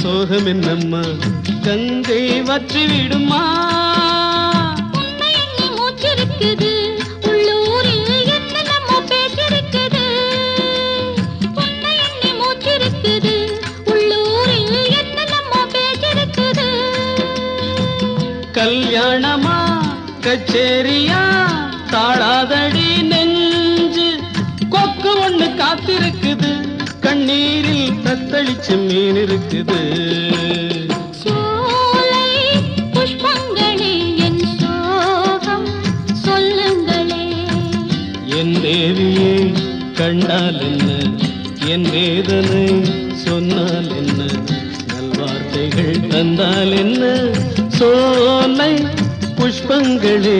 சோகம் என்னம்மா கங்கை வற்றி விடுமா உன்னை எண்ணி மூச்சிருக்குது உள்ளூரில் என்னென்னமோ பேச்சிருக்குது உன்னை எண்ணி மூச்சிருக்குது உள்ளூரில் என்னென்னமோ பேச்சிருக்குது கல்யாணமா கச்சேரியா தாழாதடி நெஞ்சு கொக்கு ஒண்ணு காத்திருக்குது கண்ணீரில் தத்தளிச்ச மீன் இருக்குது சோலை புஷ்பங்களே என் சோகம் சொல்லுங்களே என் தேவியை கண்டால் என்ன என் வேதனை சொன்னால் என்ன நல்வார்த்தைகள் தந்தால் என்ன சோலை புஷ்பங்களே